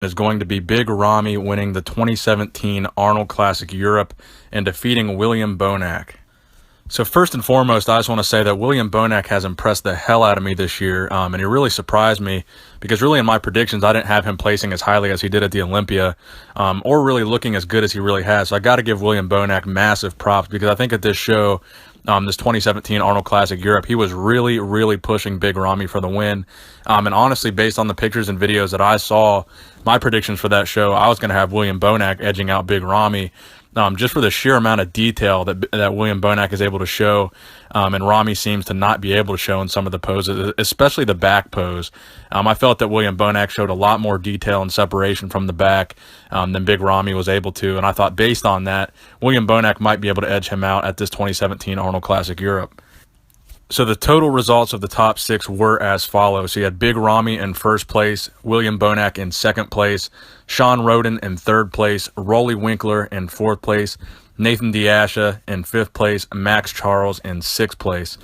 is going to be Big Ramy winning the 2017 Arnold Classic Europe and defeating William Bonac. So first and foremost, I just want to say that William Bonac has impressed the hell out of me this year, and he really surprised me because really in my predictions, I didn't have him placing as highly as he did at the Olympia, or really looking as good as he really has. So I got to give William Bonac massive props because I think at this show, this 2017 Arnold Classic Europe, he was really pushing Big Ramy for the win. And honestly, based on the pictures and videos that I saw, my predictions for that show, I was going to have William Bonac edging out Big Ramy. Just for the sheer amount of detail that William Bonac is able to show, and Ramy seems to not be able to show in some of the poses, especially the back pose. I felt that William Bonac showed a lot more detail and separation from the back than Big Ramy was able to, and I thought based on that, William Bonac might be able to edge him out at this 2017 Arnold Classic Europe. So the total results of the top six were as follows. So you had Big Ramy in first place, William Bonac in second place, Sean Roden in third place, Rolly Winkler in fourth place, Nathan Diasha in fifth place, Max Charles in sixth place.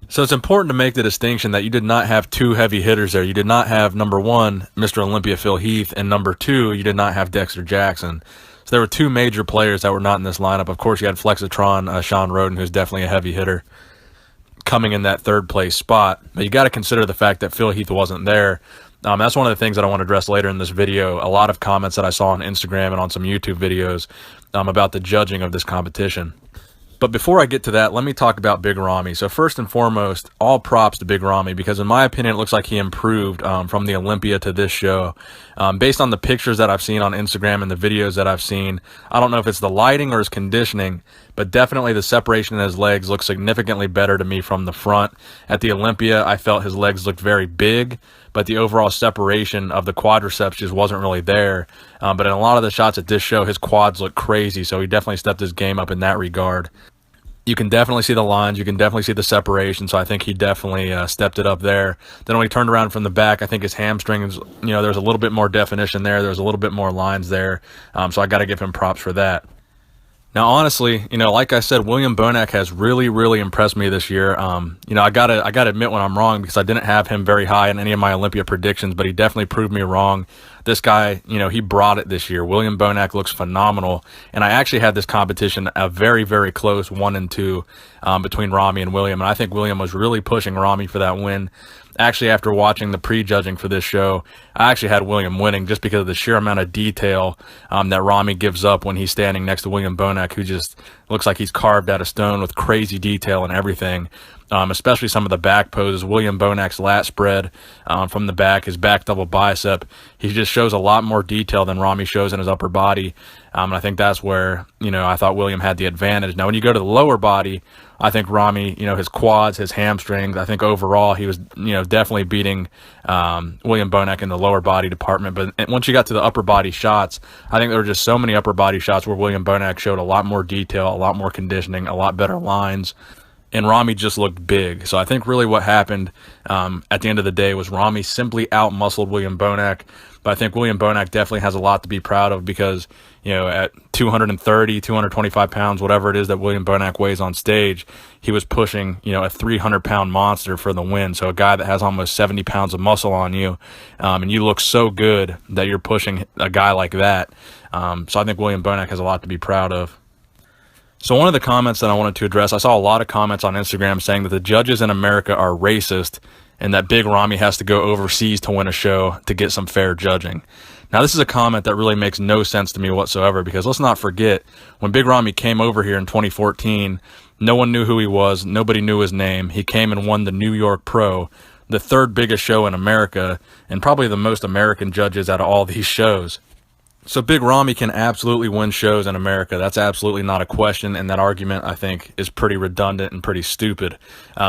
So it's important to make the distinction that you did not have two heavy hitters there. You did not have number one, Mr. Olympia Phil Heath, and number two, you did not have Dexter Jackson. So there were two major players that were not in this lineup. Of course, you had Flexitron, Sean Roden, who's definitely a heavy hitter, coming in that third place spot. But you got to consider the fact that Phil Heath wasn't there. That's one of the things that I want to address later in this video. A lot of comments that I saw on Instagram and on some YouTube videos about the judging of this competition. But before I get to that, let me talk about Big Ramy. So first and foremost, all props to Big Ramy because in my opinion, it looks like he improved from the Olympia to this show. Based on the pictures that I've seen on Instagram and the videos that I've seen, I don't know if it's the lighting or his conditioning, but definitely the separation in his legs looks significantly better to me from the front. At the Olympia, I felt his legs looked very big, but the overall separation of the quadriceps just wasn't really there. But in a lot of the shots at this show, his quads look crazy, so he definitely stepped his game up in that regard. You can definitely see the lines. You can definitely see the separation. So I think he definitely stepped it up there. Then when he turned around from the back, I think his hamstrings, there's a little bit more definition there. There's a little bit more lines there. So I got to give him props for that. Now, honestly, like I said, William Bonac has really impressed me this year. I gotta admit when I'm wrong because I didn't have him very high in any of my Olympia predictions, but he definitely proved me wrong. This guy, he brought it this year. William Bonac looks phenomenal, and I actually had this competition a very close 1 and 2 between Ramy and William, and I think William was really pushing Ramy for that win. Actually, after watching the prejudging for this show, I actually had William winning just because of the sheer amount of detail that Ramy gives up when he's standing next to William Bonac, who just looks like he's carved out of stone with crazy detail and everything. Especially some of the back poses. William Bonac's lat spread from the back, his back double bicep. He just shows a lot more detail than Ramy shows in his upper body. And I think that's where, I thought William had the advantage. Now, when you go to the lower body, I think Ramy, his quads, his hamstrings, I think overall he was, definitely beating William Bonac in the lower body department. But once you got to the upper body shots, I think there were just so many upper body shots where William Bonac showed a lot more detail, a lot more conditioning, a lot better lines. And Ramy just looked big. So I think really what happened at the end of the day was Ramy simply out-muscled William Bonac. But I think William Bonac definitely has a lot to be proud of because, at 230, 225 pounds, whatever it is that William Bonac weighs on stage, he was pushing, a 300-pound monster for the win. So a guy that has almost 70 pounds of muscle on you, and you look so good that you're pushing a guy like that. So I think William Bonac has a lot to be proud of. So one of the comments that I wanted to address, I saw a lot of comments on Instagram saying that the judges in America are racist and that Big Ramy has to go overseas to win a show to get some fair judging. Now, this is a comment that really makes no sense to me whatsoever because let's not forget, when Big Ramy came over here in 2014, no one knew who he was. Nobody knew his name. He came and won the New York Pro, the third biggest show in America, and probably the most American judges out of all these shows. So Big Ramy can absolutely win shows in America. That's absolutely not a question, and that argument, I think, is pretty redundant and pretty stupid.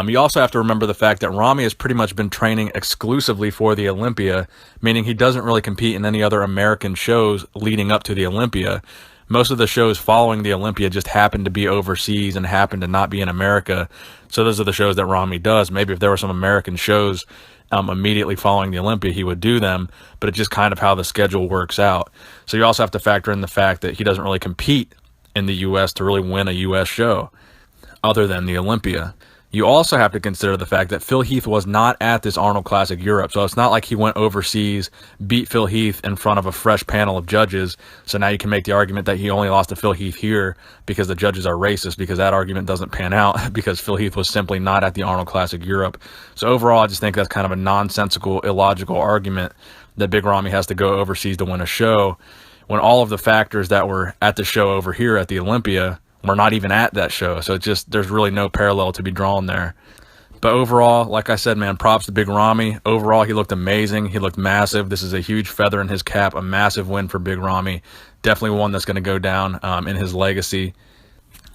You also have to remember the fact that Ramy has pretty much been training exclusively for the Olympia, meaning he doesn't really compete in any other American shows leading up to the Olympia. Most of the shows following the Olympia just happen to be overseas and happen to not be in America. So those are the shows that Ramy does. Maybe if there were some American shows immediately following the Olympia, he would do them, but it's just kind of how the schedule works out. So you also have to factor in the fact that he doesn't really compete in the U.S. to really win a U.S. show other than the Olympia. You also have to consider the fact that Phil Heath was not at this Arnold Classic Europe, so it's not like he went overseas, beat Phil Heath in front of a fresh panel of judges, so now you can make the argument that he only lost to Phil Heath here because the judges are racist, because that argument doesn't pan out because Phil Heath was simply not at the Arnold Classic Europe. So overall, I just think that's kind of a nonsensical, illogical argument that Big Ramy has to go overseas to win a show, when all of the factors that were at the show over here at the Olympia were not even at that show. So it's just, there's really no parallel to be drawn there. But overall, like I said, man, props to Big Ramy. Overall, he looked amazing. He looked massive. This is a huge feather in his cap, a massive win for Big Ramy. Definitely one that's going to go down in his legacy.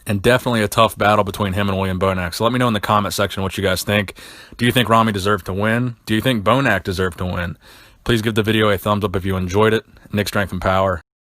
And definitely a tough battle between him and William Bonac. So let me know in the comment section what you guys think. Do you think Ramy deserved to win? Do you think Bonac deserved to win? Please give the video a thumbs up if you enjoyed it. Nick, strength and power.